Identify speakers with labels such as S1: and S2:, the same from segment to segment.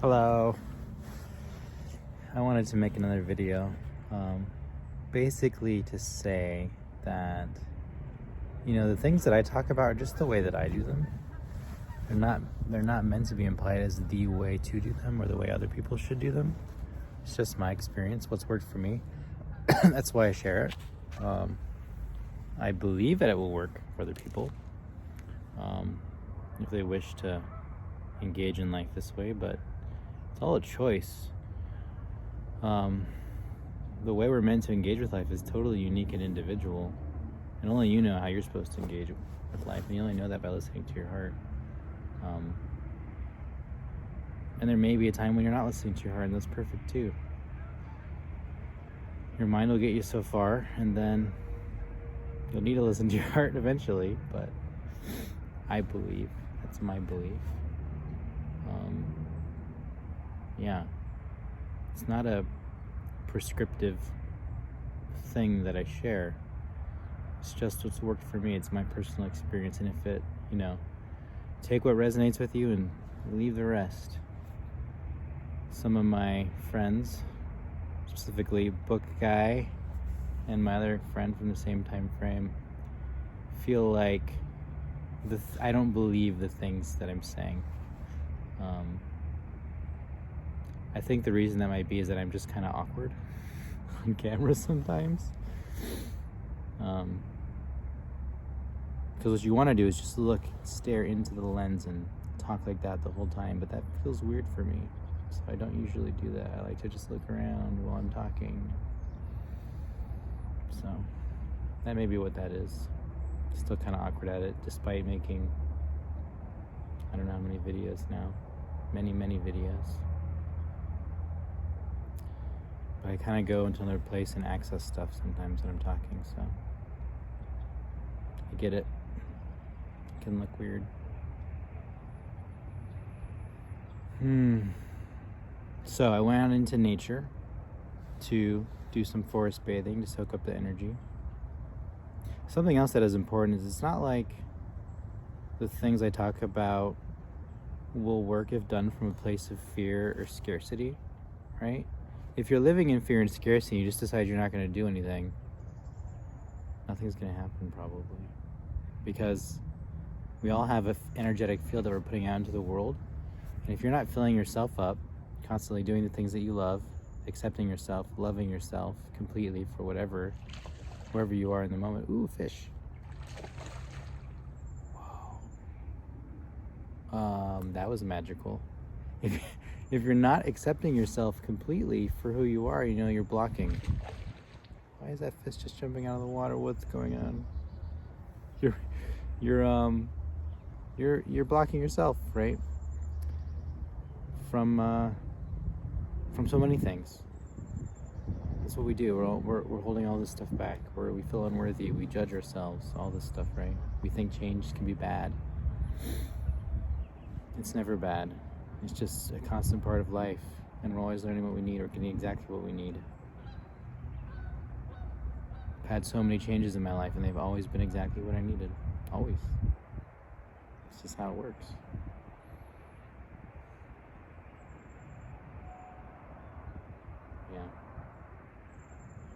S1: Hello. I wanted to make another video, basically to say that, the things that I talk about are just the way that I do them. They're not meant to be implied as the way to do them or the way other people should do them. It's just my experience, what's worked for me. That's why I share it. I believe that it will work for other people, if they wish to engage in life this way, but it's all a choice. The way we're meant to engage with life is totally unique and individual, and only you know how you're supposed to engage with life, and you only know that by listening to your heart. And there may be a time when you're not listening to your heart, and that's perfect too. Your mind will get you so far, and then you'll need to listen to your heart eventually, but I believe, that's my belief. Yeah, it's not a prescriptive thing that I share. It's just what's worked for me. It's my personal experience, and if it, take what resonates with you and leave the rest. Some of my friends, specifically Book Guy and my other friend from the same time frame, feel like I don't believe the things that I'm saying. I think the reason that might be is that I'm just kind of awkward on camera sometimes. Because what you want to do is just stare into the lens and talk like that the whole time, but that feels weird for me. So I don't usually do that. I like to just look around while I'm talking. So that may be what that is. Still kind of awkward at it, despite making, I don't know how many videos now. Many videos. But I kind of go into another place and access stuff sometimes when I'm talking, so I get it. It can look weird. So I went out into nature to do some forest bathing to soak up the energy. Something else that is important is it's not like the things I talk about will work if done from a place of fear or scarcity, right? If you're living in fear and scarcity, you just decide you're not going to do anything, nothing's going to happen probably. Because we all have an energetic field that we're putting out into the world. And if you're not filling yourself up, constantly doing the things that you love, accepting yourself, loving yourself completely for wherever you are in the moment. Ooh, fish. Whoa. That was magical. If you're not accepting yourself completely for who you are, you're blocking. Why is that fish just jumping out of the water? What's going on? You're blocking yourself, right? From so many things. That's what we do. We're holding all this stuff back. We feel unworthy. We judge ourselves. All this stuff, right? We think change can be bad. It's never bad. It's just a constant part of life, and we're always learning what we need or getting exactly what we need. I've had so many changes in my life, and they've always been exactly what I needed. Always. It's just how it works. Yeah.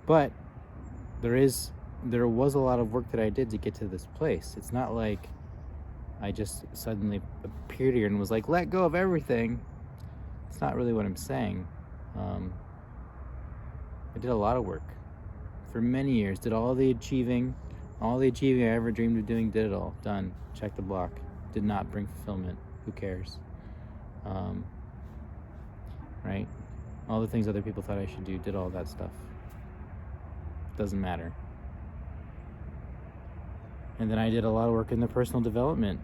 S1: But there was a lot of work that I did to get to this place. It's not like I just suddenly appeared here and was like, let go of everything. It's not really what I'm saying. I did a lot of work for many years. Did all the achieving I ever dreamed of doing. Did it all. Done. Check the block. Did not bring fulfillment. Who cares? Right? All the things other people thought I should do. Did all that stuff. Doesn't matter. And then I did a lot of work in the personal development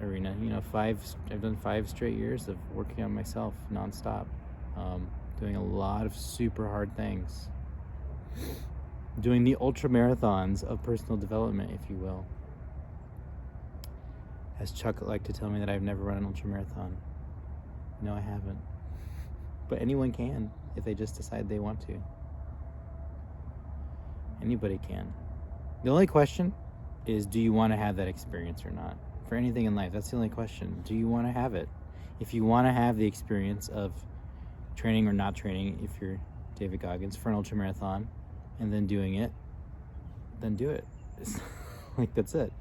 S1: arena. I've done 5 straight years of working on myself nonstop, doing a lot of super hard things, doing the ultra marathons of personal development, if you will. As Chuck liked to tell me that I've never run an ultra marathon. No, I haven't. But anyone can if they just decide they want to. Anybody can. The only question is, do you want to have that experience or not? For anything in life, that's the only question. Do you want to have it? If you want to have the experience of training or not training, if you're David Goggins, for an ultra marathon, and then doing it, then do it. It's like, that's it.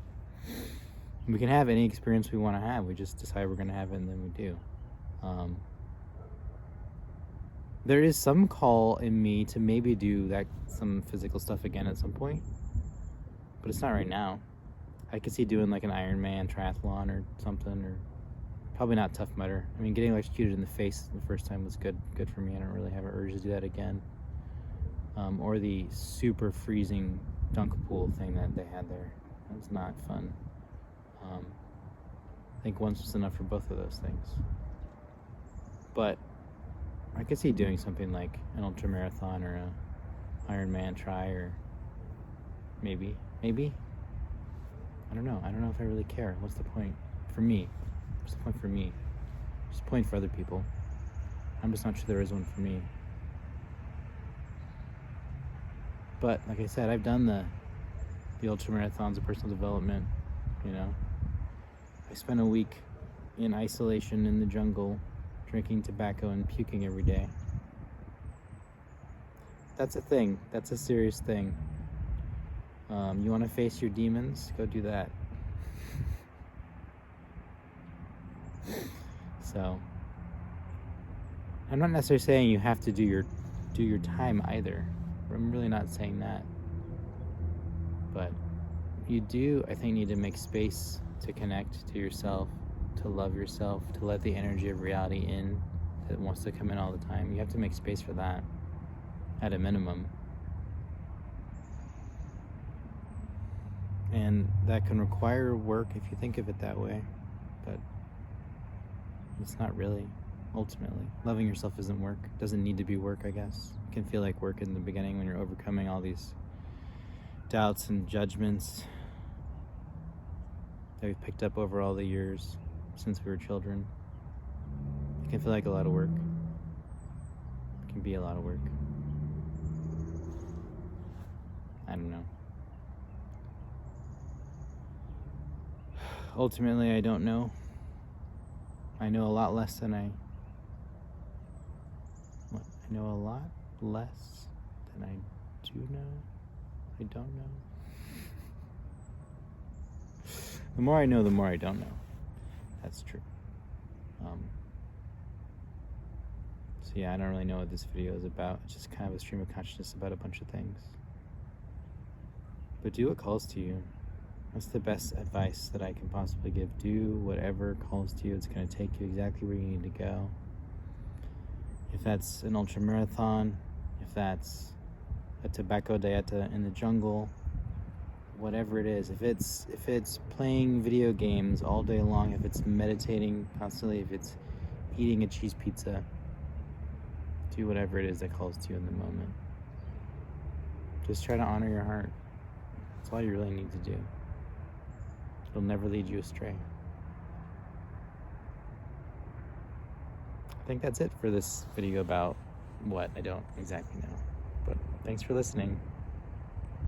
S1: We can have any experience we want to have. We just decide we're going to have it, and then we do. There is some call in me to maybe do some physical stuff again at some point, but it's not right now. I could see doing like an Ironman triathlon or something, or probably not Tough Mudder. I mean, getting electrocuted in the face the first time was good for me. I don't really have an urge to do that again. Or the super freezing dunk pool thing that they had there. That was not fun. I think once was enough for both of those things. But I could see doing something like an ultra marathon or a Ironman tri, or maybe. I don't know if I really care. What's the point for me? What's the point for me? What's the point for other people? I'm just not sure there is one for me. But like I said, I've done the ultra marathons of personal development. I spent a week in isolation in the jungle, drinking tobacco and puking every day. That's a thing. That's a serious thing. You want to face your demons? Go do that. So, I'm not necessarily saying you have to do your time either. I'm really not saying that. But you do, I think, need to make space to connect to yourself, to love yourself, to let the energy of reality in that wants to come in all the time. You have to make space for that, at a minimum. And that can require work if you think of it that way, but it's not really, ultimately. Loving yourself isn't work. It doesn't need to be work, I guess. It can feel like work in the beginning when you're overcoming all these doubts and judgments that we've picked up over all the years since we were children. It can feel like a lot of work. It can be a lot of work. I don't know. Ultimately, I don't know. I know a lot less than I know a lot less than I do know. I don't know. The more I know, the more I don't know. That's true. So yeah, I don't really know what this video is about. It's just kind of a stream of consciousness about a bunch of things. But do what calls to you. That's the best advice that I can possibly give. Do whatever calls to you. It's going to take you exactly where you need to go. If that's an ultra marathon, if that's a tobacco dieta in the jungle, whatever it is, if it's playing video games all day long, if it's meditating constantly, if it's eating a cheese pizza, do whatever it is that calls to you in the moment. Just try to honor your heart. That's all you really need to do. It'll never lead you astray. I think that's it for this video about what I don't exactly know. But thanks for listening.